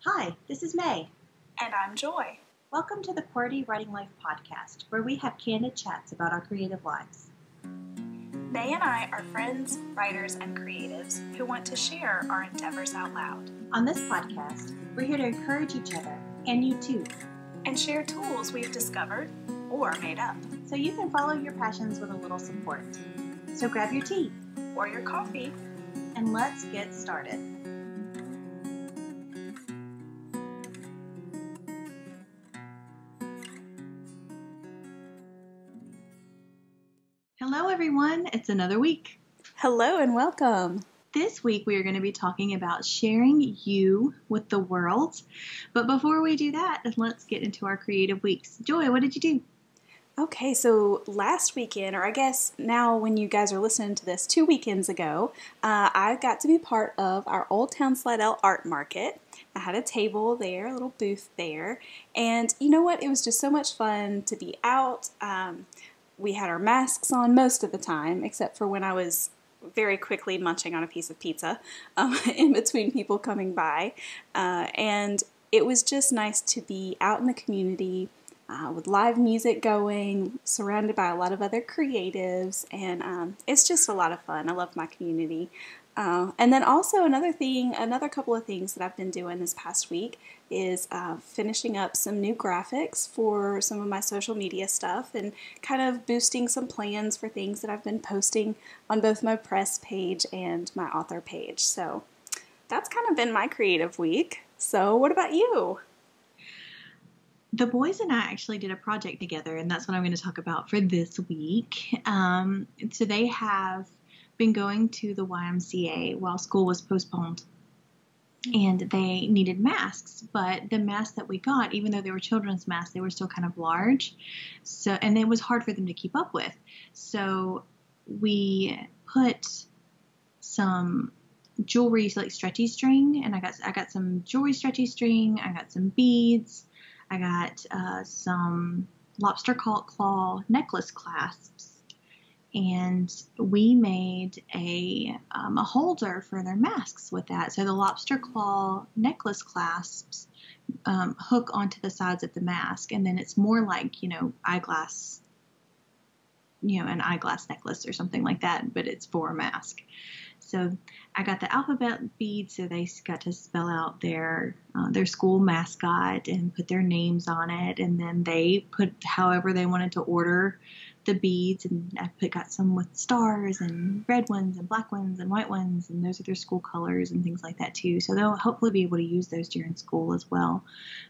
Hi, this is May. And I'm Joy. Welcome to the QWERTY Writing Life podcast, where we have candid chats about our creative lives. May and I are friends, writers, and creatives who want to share our endeavors out loud. On this podcast, we're here to encourage each other, and you too, and share tools we've discovered or made up, so you can follow your passions with a little support. So grab your tea or your coffee, and let's get started. Hello everyone, it's another week. Hello and welcome. This week we are going to be talking about sharing you with the world. But before we do that, let's get into our creative weeks. Joy, what did you do? Okay, so last weekend, or I guess now when you guys are listening to this, 2 weekends ago, I got to be part of our Old Town Slidell Art Market. I had a table there, a little booth there, and you know what? It was just so much fun to be out. We had our masks on most of the time, except for when I was very quickly munching on a piece of pizza in between people coming by. And it was just nice to be out in the community with live music going, surrounded by a lot of other creatives, and it's just a lot of fun. I love my community. And then also another couple of things that I've been doing this past week is finishing up some new graphics for some of my social media stuff and kind of boosting some plans for things that I've been posting on both my press page and my author page. So that's kind of been my creative week. So what about you? The boys and I actually did a project together, and that's what I'm going to talk about for this week. So they have been going to the YMCA while school was postponed, and they needed masks, but the masks that we got, even though they were children's masks, they were still kind of large, and it was hard for them to keep up with. So we put some jewelry, like stretchy string, and I got some jewelry stretchy string, I got some beads, I got some lobster claw necklace clasps, and we made a holder for their masks with that. So the lobster claw necklace clasps hook onto the sides of the mask, and then it's more like, eyeglass, an eyeglass necklace or something like that, but it's for a mask. So I got the alphabet beads, so they got to spell out their school mascot and put their names on it, and then they put however they wanted to order the beads, and I got some with stars and red ones and black ones and white ones, and those are their school colors and things like that too. So they'll hopefully be able to use those during school as well.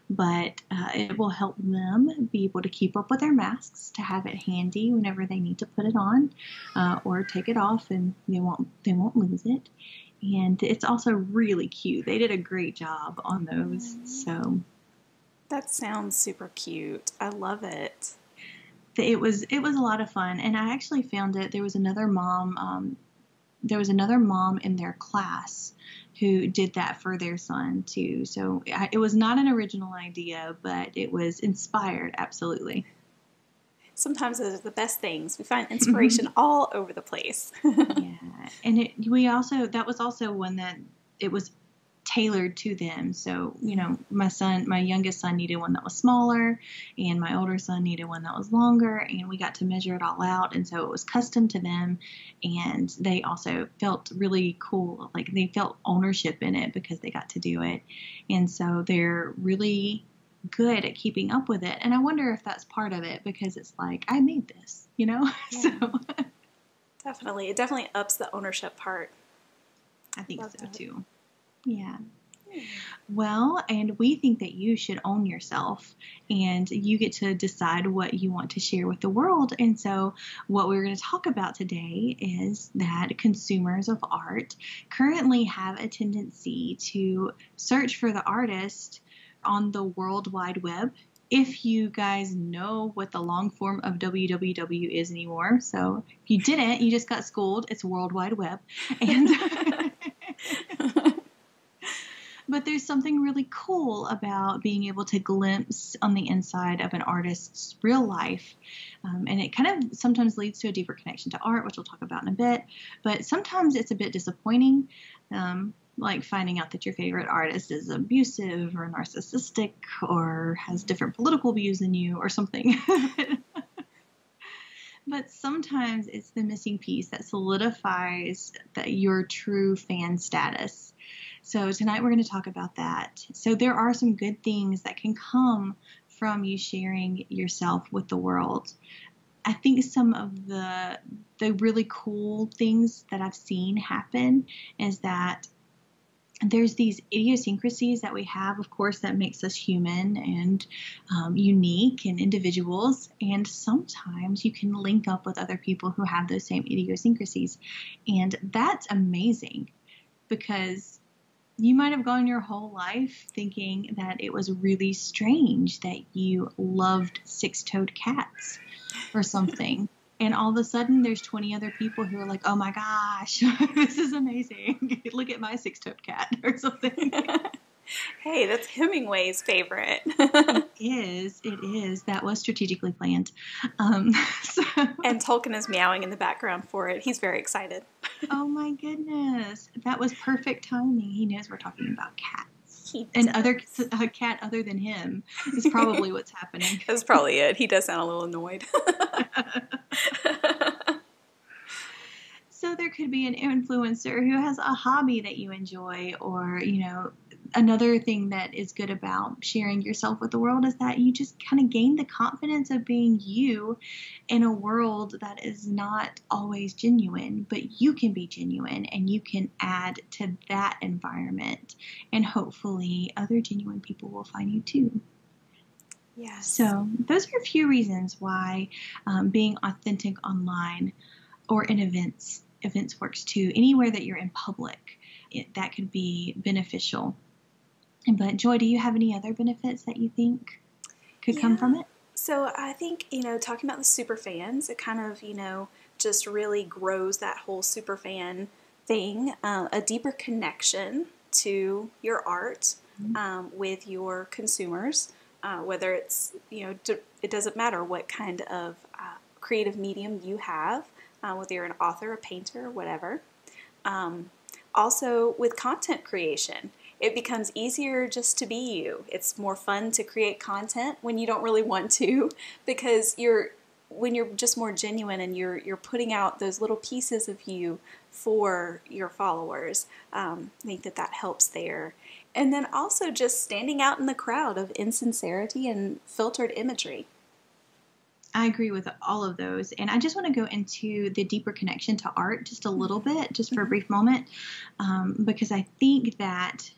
But it will help them be able to keep up with their masks, to have it handy whenever they need to put it on or take it off, and they won't lose it. And it's also really cute. They did a great job on those. So that sounds super cute. I love it. It was a lot of fun, and I actually found it. There was another mom in their class who did that for their son too. So it was not an original idea, but it was inspired, absolutely. Sometimes those are the best things. We find inspiration all over the place. Yeah, and that was also one that it was tailored to them. So, my youngest son needed one that was smaller, and my older son needed one that was longer, and we got to measure it all out, and so it was custom to them, and they also felt really cool, like they felt ownership in it because they got to do it, and so they're really good at keeping up with it. And I wonder if that's part of it, because it's like, I made this, Yeah. So Definitely. It definitely ups the ownership part. I think so too. Yeah. Well, and we think that you should own yourself, and you get to decide what you want to share with the world. And so what we're going to talk about today is that consumers of art currently have a tendency to search for the artist on the World Wide Web. If you guys know what the long form of www is anymore. So if you didn't, you just got schooled. It's World Wide Web. And but there's something really cool about being able to glimpse on the inside of an artist's real life. And it kind of sometimes leads to a deeper connection to art, which we'll talk about in a bit. But sometimes it's a bit disappointing. like finding out that your favorite artist is abusive or narcissistic or has different political views than you or something. But sometimes it's the missing piece that solidifies your true fan status. So tonight we're going to talk about that. So there are some good things that can come from you sharing yourself with the world. I think some of the really cool things that I've seen happen is that there's these idiosyncrasies that we have, of course, that makes us human and unique and individuals. And sometimes you can link up with other people who have those same idiosyncrasies. And that's amazing because you might have gone your whole life thinking that it was really strange that you loved six-toed cats or something. And all of a sudden, there's 20 other people who are like, oh my gosh, this is amazing. Look at my six-toed cat or something. Hey, that's Hemingway's favorite. It is. That was strategically planned. And Tolkien is meowing in the background for it. He's very excited. Oh my goodness. That was perfect timing. He knows we're talking about cats. A cat other than him is probably what's happening. That's probably it. He does sound a little annoyed. So there could be an influencer who has a hobby that you enjoy, or, another thing that is good about sharing yourself with the world is that you just kind of gain the confidence of being you in a world that is not always genuine, but you can be genuine and you can add to that environment, and hopefully other genuine people will find you too. Yes. So those are a few reasons why being authentic online or in events works too. Anywhere that you're in public, that could be beneficial. But Joy, do you have any other benefits that you think could come from it? So I think, talking about the super fans, it kind of, just really grows that whole super fan thing, a deeper connection to your art with your consumers, whether it's, it doesn't matter what kind of creative medium you have, whether you're an author, a painter, whatever. Also with content creation, it becomes easier just to be you. It's more fun to create content when you don't really want to, because when you're just more genuine and you're putting out those little pieces of you for your followers. I think that helps there. And then also just standing out in the crowd of insincerity and filtered imagery. I agree with all of those. And I just want to go into the deeper connection to art just a little bit, just for a brief moment, because I think that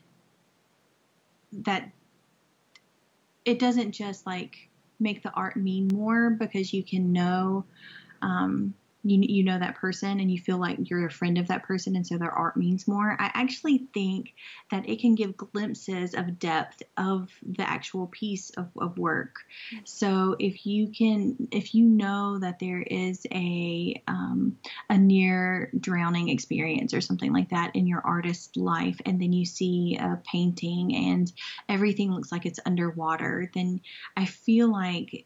it doesn't just like make the art mean more because you can know, you know that person and you feel like you're a friend of that person, and so their art means more. I actually think that it can give glimpses of depth of the actual piece of work. So if you know that there is a near drowning experience or something like that in your artist's life, and then you see a painting and everything looks like it's underwater, then I feel like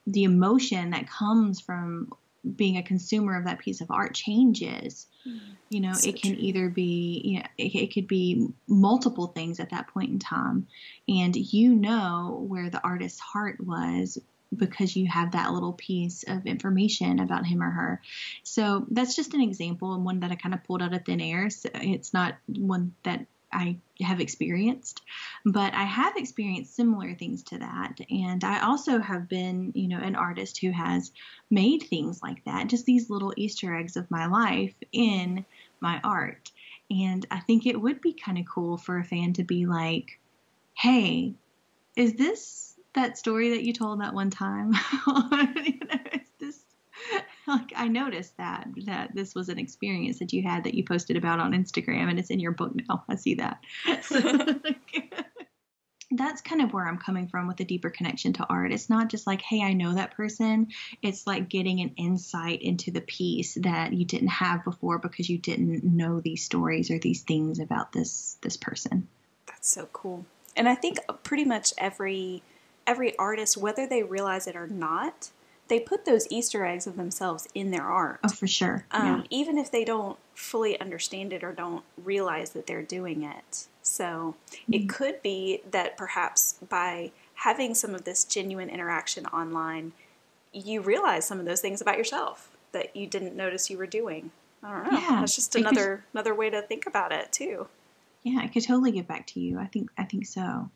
the emotion that comes from being a consumer of that piece of art changes. So it can either be, it could be multiple things at that point in time. And where the artist's heart was because you have that little piece of information about him or her. So that's just an example, and one that I kind of pulled out of thin air. So it's not one that I have experienced, but I have experienced similar things to that. And I also have been, an artist who has made things like that, just these little Easter eggs of my life in my art. And I think it would be kind of cool for a fan to be like, hey, is this that story that you told that one time? Is this, like, I noticed that this was an experience that you had that you posted about on Instagram, and it's in your book now. I see that. So, that's kind of where I'm coming from with a deeper connection to art. It's not just like, hey, I know that person. It's like getting an insight into the piece that you didn't have before because you didn't know these stories or these things about this person. That's so cool. And I think pretty much every artist, whether they realize it or not, they put those Easter eggs of themselves in their art. Oh, for sure. Yeah. Even if they don't fully understand it or don't realize that they're doing it. So it could be that perhaps by having some of this genuine interaction online, you realize some of those things about yourself that you didn't notice you were doing. I don't know. Yeah, That's just another way to think about it too. Yeah, it could totally get back to you. I think so.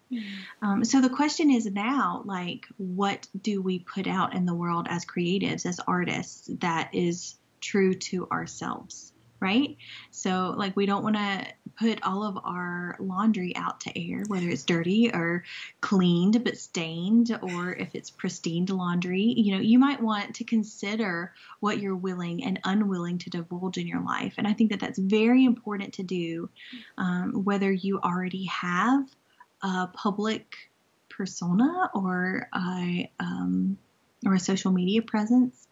So the question is now, like, what do we put out in the world as creatives, as artists, that is true to ourselves, right? So, like, we don't want to put all of our laundry out to air, whether it's dirty or cleaned but stained, or if it's pristine laundry. You know, you might want to consider what you're willing and unwilling to divulge in your life. And I think that that's very important to do, whether you already have a public persona or a social media presence.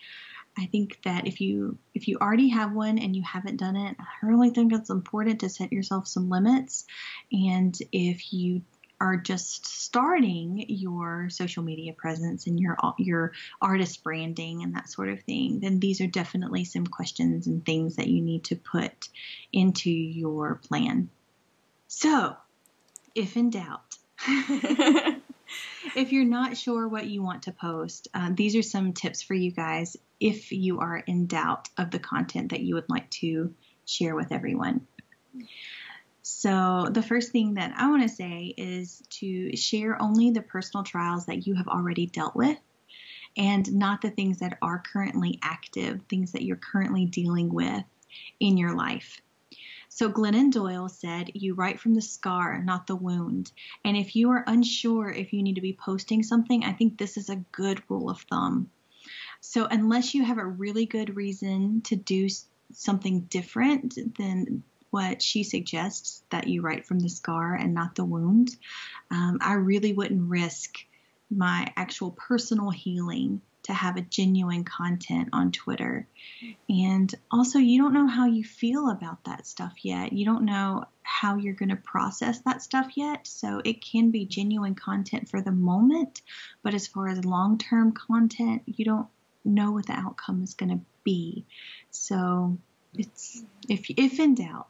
I think that if you already have one and you haven't done it, I really think it's important to set yourself some limits. And if you are just starting your social media presence and your artist branding and that sort of thing, then these are definitely some questions and things that you need to put into your plan. So, if in doubt, if you're not sure what you want to post, these are some tips for you guys if you are in doubt of the content that you would like to share with everyone. So the first thing that I want to say is to share only the personal trials that you have already dealt with and not the things that are currently active, things that you're currently dealing with in your life. So Glennon Doyle said, you write from the scar, not the wound. And if you are unsure if you need to be posting something, I think this is a good rule of thumb. So unless you have a really good reason to do something different than what she suggests, that you write from the scar and not the wound, I really wouldn't risk my actual personal healing to have a genuine content on Twitter. And also, you don't know how you feel about that stuff yet. You don't know how you're going to process that stuff yet. So it can be genuine content for the moment, but as far as long-term content, you don't know what the outcome is going to be. So it's if in doubt,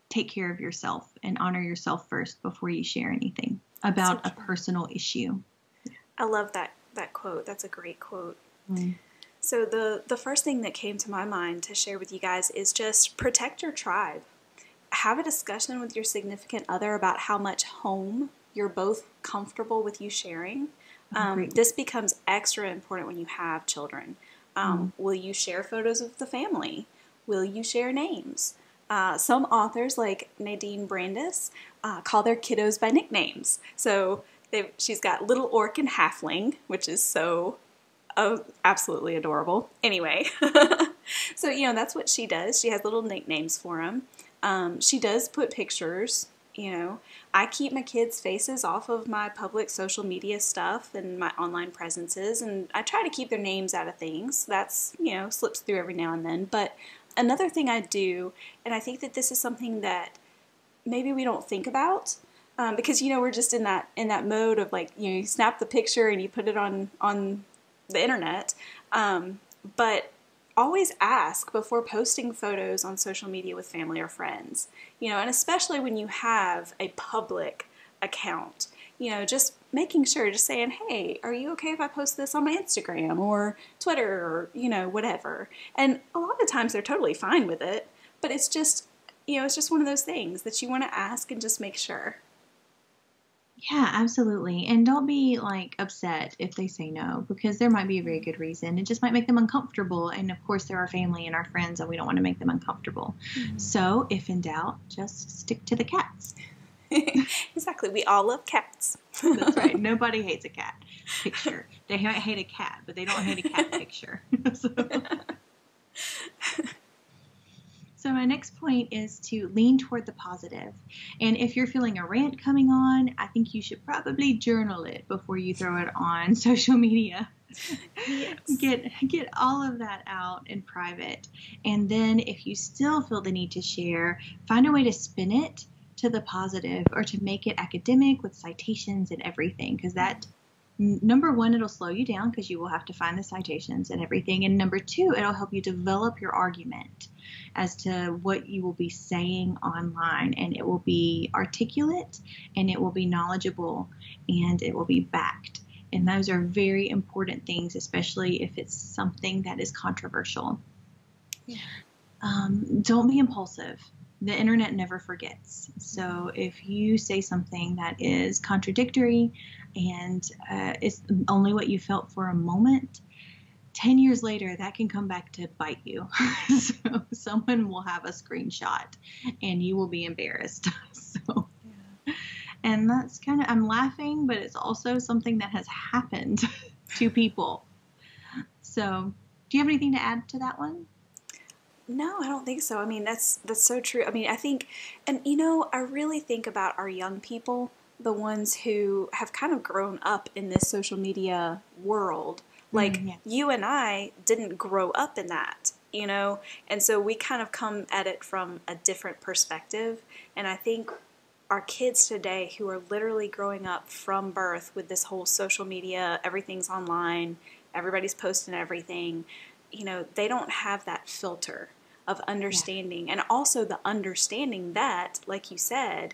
take care of yourself and honor yourself first before you share anything about a personal issue. I love that quote. That's a great quote. So the first thing that came to my mind to share with you guys is just protect your tribe. Have a discussion with your significant other about how much home you're both comfortable with you sharing. This becomes extra important when you have children. Will you share photos of the family? Will you share names? Some authors, like Nadine Brandis, call their kiddos by nicknames. So she's got Little Orc and Halfling, which is so absolutely adorable. Anyway, so, that's what she does. She has little nicknames for them. She does put pictures. I keep my kids' faces off of my public social media stuff and my online presences, and I try to keep their names out of things. That's, slips through every now and then. But another thing I do, and I think that this is something that maybe we don't think about, because, we're just in that mode of, like, you snap the picture and you put it on the internet, but always ask before posting photos on social media with family or friends, and especially when you have a public account, just making sure, just saying, hey, are you okay if I post this on my Instagram or Twitter or, whatever. And a lot of times they're totally fine with it, but it's just, it's just one of those things that you want to ask and just make sure. Yeah, absolutely. And don't be upset if they say no, because there might be a very good reason. It just might make them uncomfortable. And of course, they're our family and our friends, and we don't want to make them uncomfortable. So if in doubt, just stick to the cats. Exactly. We all love cats. That's right. Nobody hates a cat picture. They might hate a cat, but they don't hate a cat picture. So my next point is to lean toward the positive. And if you're feeling a rant coming on, I think you should probably journal it before you throw it on social media. Yes. Get all of that out in private. And then if you still feel the need to share, find a way to spin it to the positive or to make it academic with citations and everything, because that Number one, it'll slow you down because you will have to find the citations and everything. And number two, it'll help you develop your argument as to what you will be saying online. And it will be articulate, and it will be knowledgeable, and it will be backed. And those are very important things, especially if it's something that is controversial. Yeah. Don't be impulsive. The internet never forgets. So if you say something that is contradictory and it's only what you felt for a moment, 10 years later, that can come back to bite you. So someone will have a screenshot and you will be embarrassed. So, and that's kind of, I'm laughing, but it's also something that has happened to people. So do you have anything to add to that one? No, I don't think so. I mean, that's so true. I mean, I think, and I really think about our young people, the ones who have kind of grown up in this social media world. Like, you and I didn't grow up in that, and so we kind of come at it from a different perspective. And I think our kids today, who are literally growing up from birth with this whole social media, everything's online, everybody's posting everything, they don't have that filter of understanding, and also the understanding that, like you said,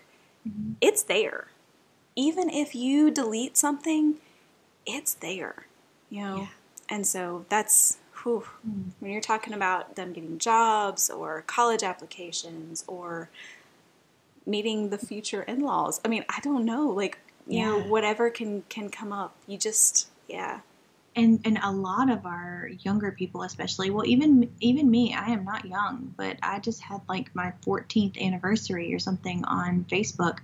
it's there. Even if you delete something, it's there, And so that's, when you're talking about them getting jobs or college applications or meeting the future in-laws, I mean, I don't know, like, whatever can come up. You just, And a lot of our younger people, especially, well, even me, I am not young, but I just had like my 14th anniversary or something on Facebook.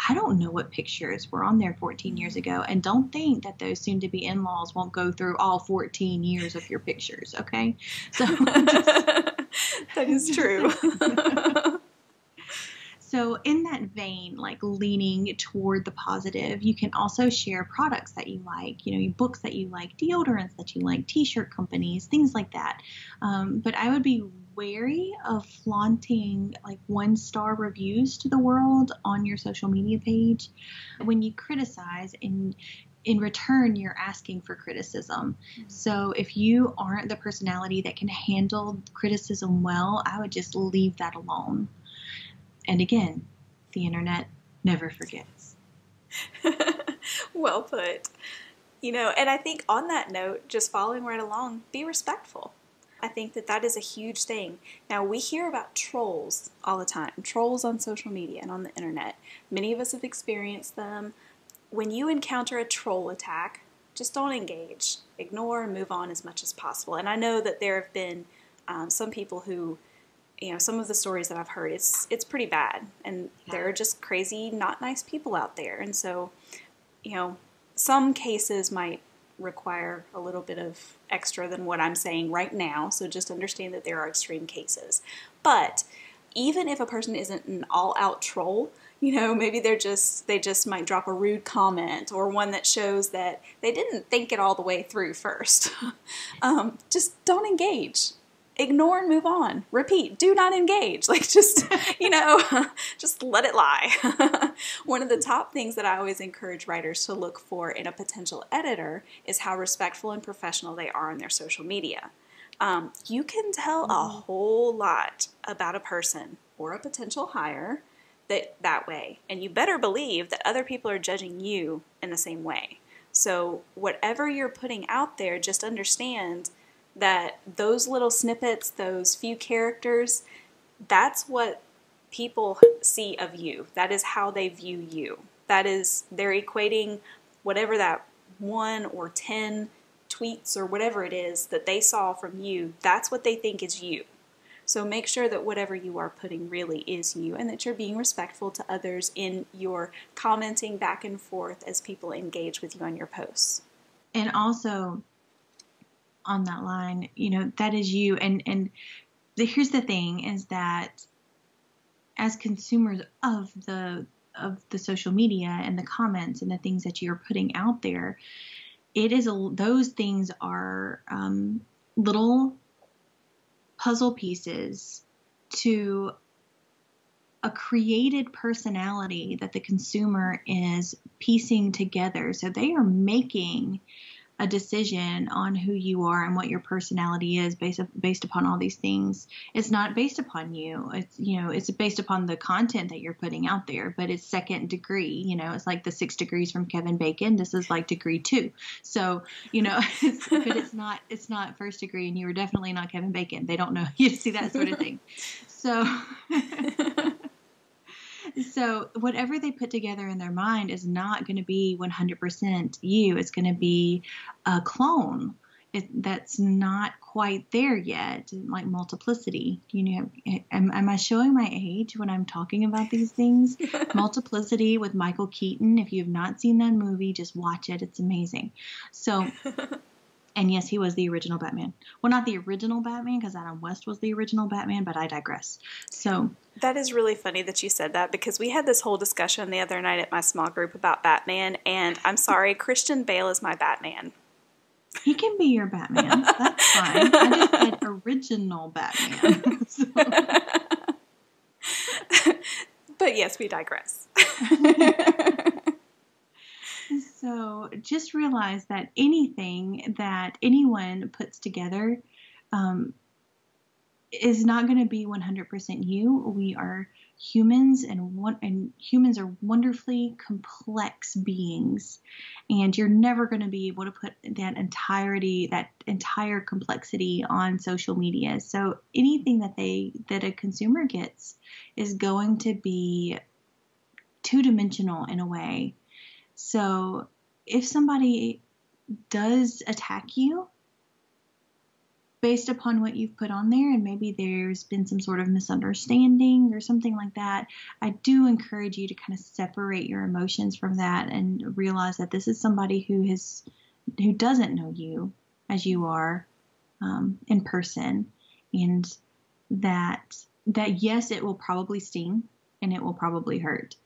I don't know what pictures were on there 14 years ago, and don't think that those soon-to-be in-laws won't go through all 14 years of your pictures, okay? So that is true. So in that vein, like leaning toward the positive, you can also share products that you like, books that you like, deodorants that you like, t-shirt companies, things like that. But I would be wary of flaunting like 1-star reviews to the world on your social media page. When you criticize, in return, you're asking for criticism. So if you aren't the personality that can handle criticism well, I would just leave that alone. And again, the internet never forgets. Well put. And I think on that note, just following right along, be respectful. I think that is a huge thing. Now, we hear about trolls all the time, trolls on social media and on the internet. Many of us have experienced them. When you encounter a troll attack, just don't engage. Ignore and move on as much as possible. And I know that there have been some people who, some of the stories that I've heard, it's pretty bad. And there are just crazy, not nice people out there. And so, some cases might require a little bit of extra than what I'm saying right now. So just understand that there are extreme cases. But even if a person isn't an all-out troll, maybe they just might drop a rude comment or one that shows that they didn't think it all the way through first. Just don't engage. Ignore and move on. Repeat, do not engage. Like, just, just let it lie. One of the top things that I always encourage writers to look for in a potential editor is how respectful and professional they are on their social media. You can tell a whole lot about a person or a potential hire that way, and you better believe that other people are judging you in the same way. So whatever you're putting out there, just understand that those little snippets, those few characters, that's what people see of you. That is how they view you. That is, they're equating whatever that 1 or 10 tweets or whatever it is that they saw from you, that's what they think is you. So make sure that whatever you are putting really is you, and that you're being respectful to others in your commenting back and forth as people engage with you on your posts. And also, on that line, that is you. And here's the thing, is that as consumers of the social media and the comments and the things that you're putting out there, those things are little puzzle pieces to a created personality that the consumer is piecing together. So they are making a decision on who you are and what your personality is based upon all these things. It's not based upon you. It's based upon the content that you're putting out there, but it's second degree. It's like the 6 degrees from Kevin Bacon. This is like degree 2. So, but it's not first degree, and you were definitely not Kevin Bacon. They don't know you to see that sort of thing. So So whatever they put together in their mind is not going to be 100% you. It's going to be a clone that's not quite there yet, like multiplicity. Am I showing my age when I'm talking about these things? Multiplicity with Michael Keaton. If you have not seen that movie, just watch it. It's amazing. So... And yes, he was the original Batman. Well, not the original Batman, because Adam West was the original Batman, but I digress. So that is really funny that you said that, because we had this whole discussion the other night at my small group about Batman, and I'm sorry, Christian Bale is my Batman. He can be your Batman. That's fine. I just said original Batman. So. But yes, we digress. So just realize that anything that anyone puts together is not going to be 100% you. We are humans, and humans are wonderfully complex beings, and you're never going to be able to put that entire complexity on social media. So anything that a consumer gets is going to be two-dimensional in a way. So if somebody does attack you based upon what you've put on there, and maybe there's been some sort of misunderstanding or something like that, I do encourage you to kind of separate your emotions from that and realize that this is somebody who doesn't know you as you are in person, and that yes, it will probably sting and it will probably hurt,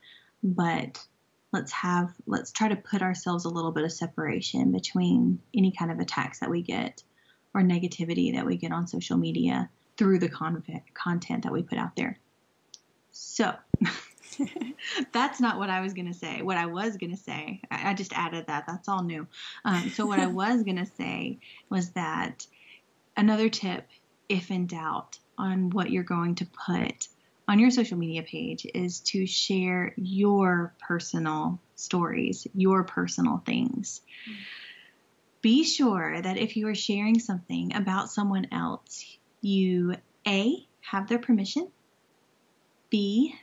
but let's try to put ourselves a little bit of separation between any kind of attacks that we get or negativity that we get on social media through the content that we put out there. So that's not what I was going to say. What I was going to say, I just added that. That's all new. So what I was going to say was that another tip, if in doubt on what you're going to put on your social media page, is to share your personal stories, your personal things. Be sure that if you are sharing something about someone else, you A, have their permission, B,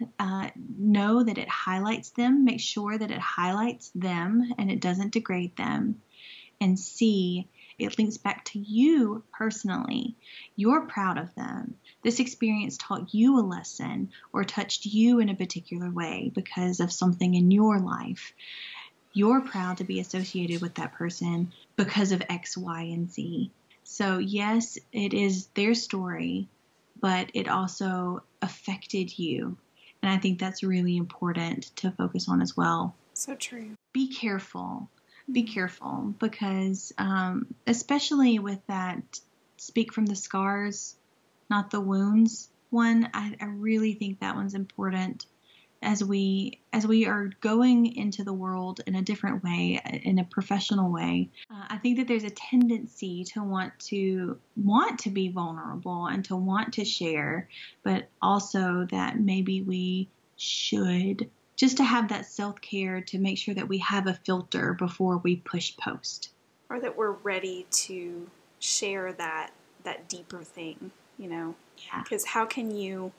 know that it highlights them, make sure that it highlights them and it doesn't degrade them, and C, it links back to you personally. You're proud of them. This experience taught you a lesson or touched you in a particular way because of something in your life. You're proud to be associated with that person because of X, Y, and Z. So yes, it is their story, but it also affected you. And I think that's really important to focus on as well. So true. Be careful. Be careful, because especially with that speak from the scars, not the wounds one, I really think that one's important as we are going into the world in a different way, in a professional way. I think that there's a tendency to want to be vulnerable and to want to share, but also that maybe we should just to have that self-care to make sure that we have a filter before we push post. Or that we're ready to share that deeper thing, Yeah. Because how can you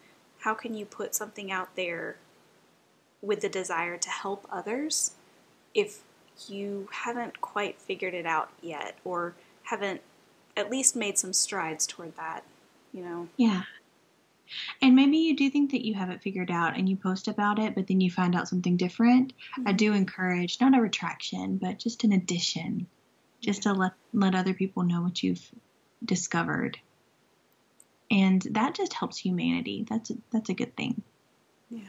put something out there with the desire to help others if you haven't quite figured it out yet, or haven't at least made some strides toward that, Yeah. And maybe you do think that you have it figured out and you post about it, but then you find out something different. Mm-hmm. I do encourage, not a retraction, but just an addition, just to let other people know what you've discovered. And that just helps humanity. That's a good thing. Yeah.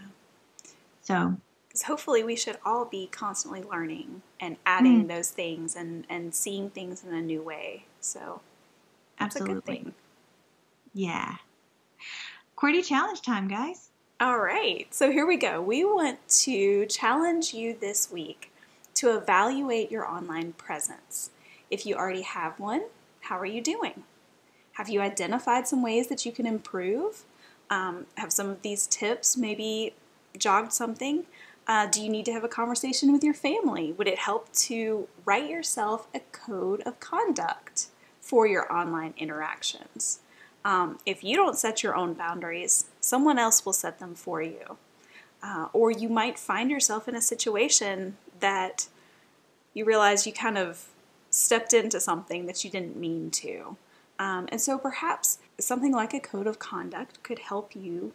So, because hopefully we should all be constantly learning and adding those things and seeing things in a new way. So that's absolutely. a good thing. Yeah. QWERTY challenge time, guys. All right, so here we go. We want to challenge you this week to evaluate your online presence. If you already have one, how are you doing? Have you identified some ways that you can improve? Have some of these tips maybe jogged something? Do you need to have a conversation with your family? Would it help to write yourself a code of conduct for your online interactions? If you don't set your own boundaries, someone else will set them for you. Or you might find yourself in a situation that you realize you kind of stepped into something that you didn't mean to. And so perhaps something like a code of conduct could help you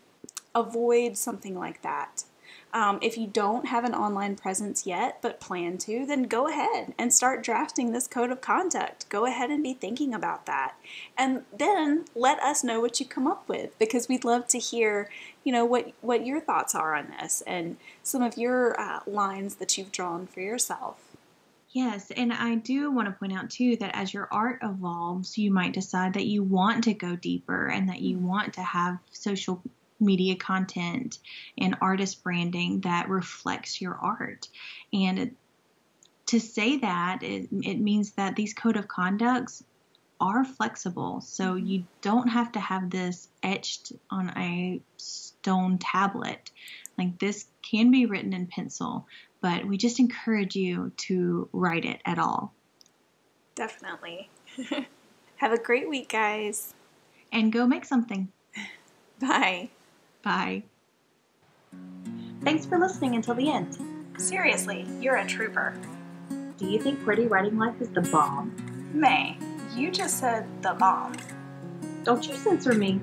avoid something like that. If you don't have an online presence yet, but plan to, then go ahead and start drafting this code of conduct. Go ahead and be thinking about that. And then let us know what you come up with, because we'd love to hear, what your thoughts are on this and some of your lines that you've drawn for yourself. Yes, and I do want to point out too that as your art evolves, you might decide that you want to go deeper and that you want to have social media content and artist branding that reflects your art. And to say that, it means that these code of conducts are flexible. So you don't have to have this etched on a stone tablet. Like, this can be written in pencil, but we just encourage you to write it at all. Definitely. Have a great week, guys. And go make something. Bye. Bye. Thanks for listening until the end. Seriously, you're a trooper. Do you think QWERTY Writing Life is the bomb? May, you just said the bomb. Don't you censor me.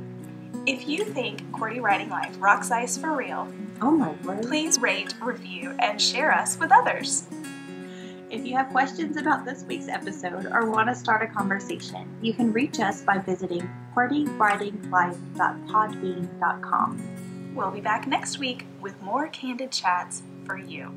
If you think QWERTY Writing Life rocks ice for real, Oh my word. please rate, review, and share us with others. If you have questions about this week's episode or want to start a conversation, you can reach us by visiting QWERTYWritingLife.podbean.com. We'll be back next week with more candid chats for you.